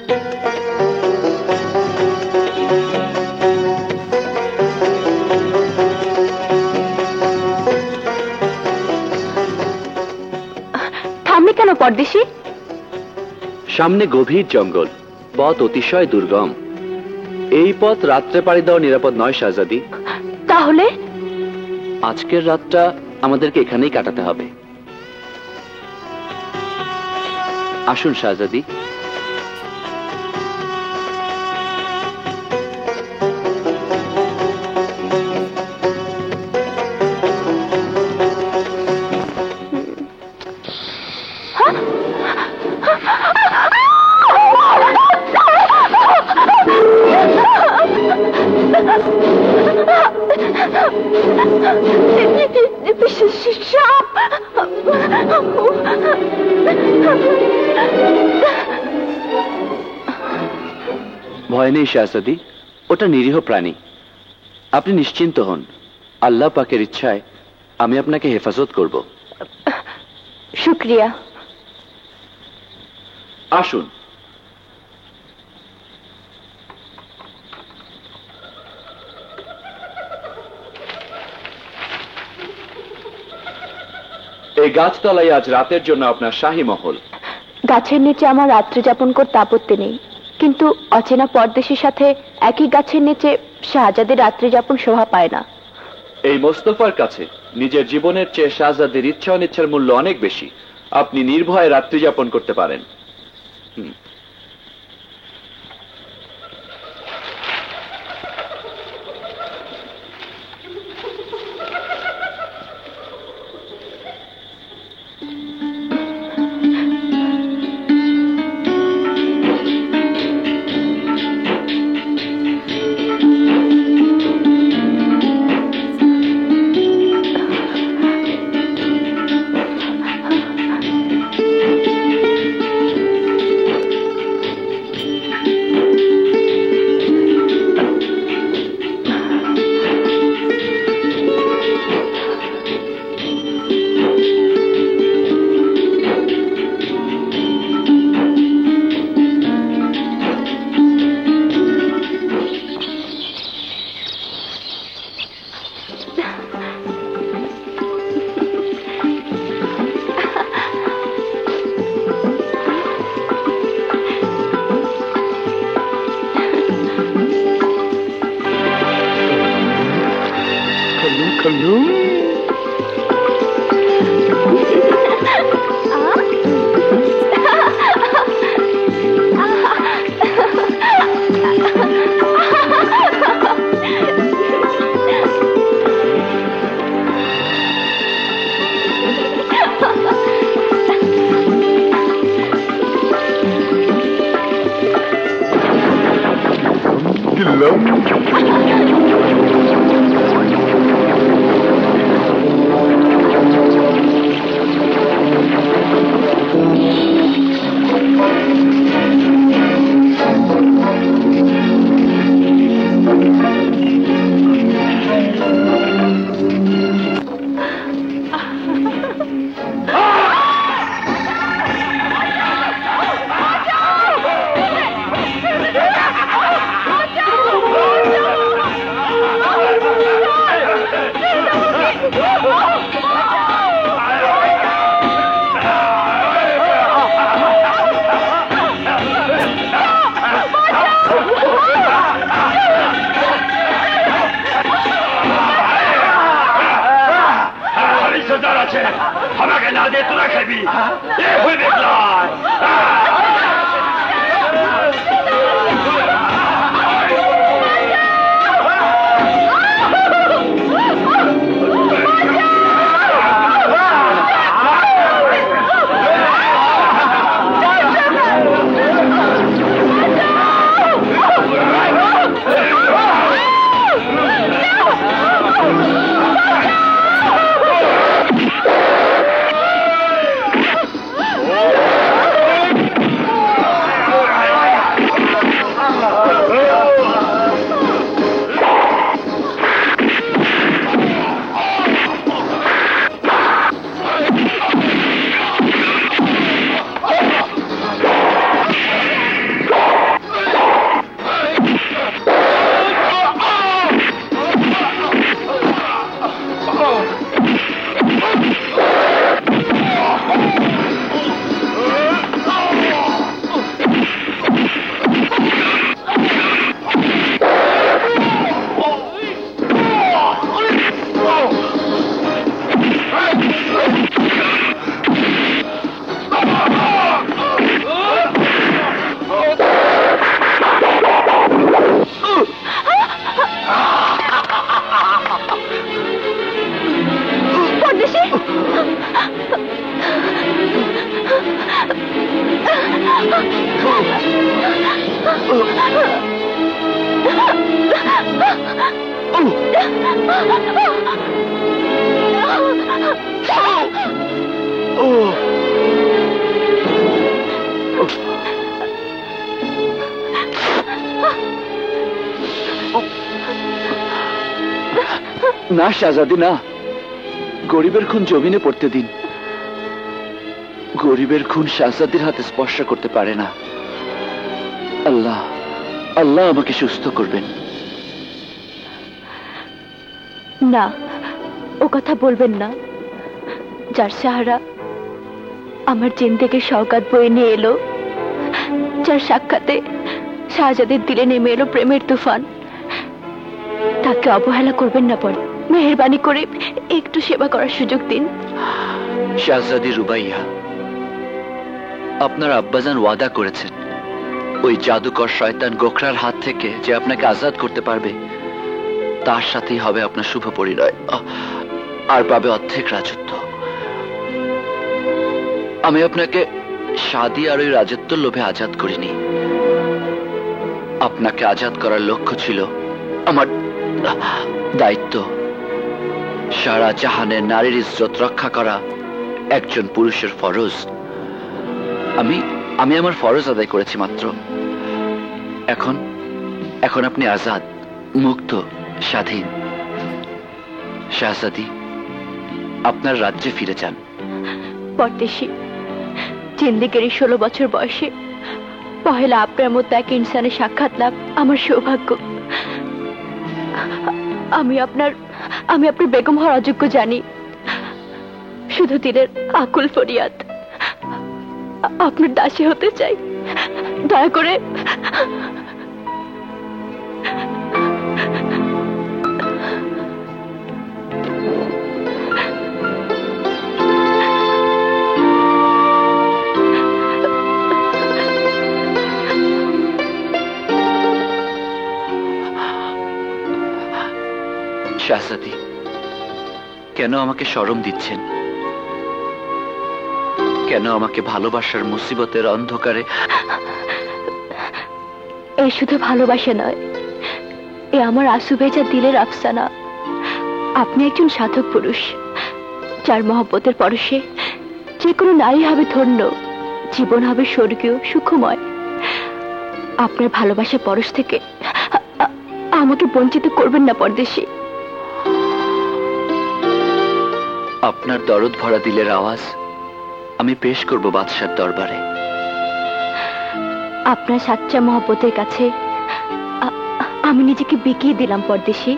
থামলে কেন পরদেশী? সামনে গভীর জঙ্গল, পথ অতিশয় দুর্গম। এই পথ রাত্রে পাড়ি দেওয়া নিরাপদ নয় শাহজাদি। তাহলে আজকের রাতটা আমাদেরকে এখানেই কাটাতে হবে। আসুন শাহজাদি। ভয় নেই শাহজাদি, ওটা নিরীহ প্রাণী। আপনি নিশ্চিন্ত হন, আল্লাহ পাকের ইচ্ছায় আমি আপনাকে হেফাজত করব। শুক্রিয়া। আসুন। এই গাছতলায় আজ রাতের জন্য আপনার শাহী মহল। গাছের নিচে আমার রাত্রি যাপন করতে আপত্তি নেই, কিন্তু অচেনা পরদেশীর সাথে একই গাছের নিচে শাহজাদের রাত্রি যাপন শোভা পায় না। এই মোস্তফার কাছে নিজের জীবনের চেয়ে শাহজাদের ইচ্ছা অনিচ্ছার মূল্য অনেক বেশি। আপনি নির্ভয়ে রাত্রি যাপন করতে পারেন। না শাহজাদি, না, গরিবের খুন জমিনে পড়তে দিন। গরিবের খুন শাহজাদির হাতে স্পর্শ করতে পারে না। আল্লাহ, আল্লাহ আমাকে সুস্থ করবেন। না, ও কথা বলবেন না। যার সাহারা আমার জিন্দেগির সওগাত বয়ে নিয়ে এলো, যার সাক্ষাতে শাহজাদের দিলে নেমে এলো প্রেমের তুফান, তাকে অবহেলা করবেন না। পর মেহেরবানি করে একটু সেবা করার সুযোগ দিন। শাহজাদি রুবাইয়া, আপনার আব্বাজান ওয়াদা করেছেন ওই জাদুকর শয়তান গোখরার হাত থেকে যে আপনাকে আজাদ করতে পারবে, তার সাথেই হবে আপনার শুভ পরিণয়, আর পাবে অর্ধেক রাজত্ব। আমি আপনাকে শাদি আর ওই রাজত্ব লোভে আজাদ করিনি। আপনাকে আজাদ করার লক্ষ্য ছিল আমার দায়িত্ব। সারা জাহানের নারীর ইজ্জত রক্ষা করা একজন পুরুষের ফরজ। আমি আমার ফরজ আদায় করেছি মাত্র। এখন এখন আপনি আজাদ, মুক্ত, স্বাধীন। শাহজাদি, আপনার রাজ্যে ফিরে যান। পরদেশী, জিন্দেগির 16 বছর বয়সে পহেলা আপনার মতো এক ইনসানের সাক্ষাৎ লাভ আমার সৌভাগ্য। আমি আপনার বেগম হওয়ার অযোগ্য জানি। শুধু দিলের আকুল ফরিয়াদ, আপনার দাসী হতে চাই। দয়া করে শাহজাদি, কেন আমাকে শরম দিচ্ছেন? কেন আমাকে ভালোবাসার মুসিবতের অন্ধকারে? এই শুধু ভালোবাসা নয়, এ আমার আসুভেজা দিলের আফসানা। আপনি একজন সাধক পুরুষ, যার মহব্বতের পরশে যে কোনো নারী হবে ধন্য, জীবন হবে স্বর্গীয়, সুখময়। আপনার ভালোবাসার পরশ থেকে আমাকে বঞ্চিত করবেন না পরদেশী। আপনার দরদ ভরা দিলের আওয়াজ আমি পেশ করব বাদশার দরবারে। আপনার সাচ্চা মহব্বতের কাছে আমি নিজেকে বিকিয়ে দিলাম পরদেশী।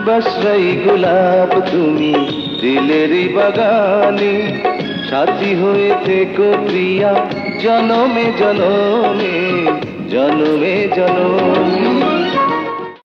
বসরাই গোলাপ তুমি দিলেরই বাগানে, সাথী হয়ে থেকো প্রিয়া জনমে জনমে, জনমে জনমে।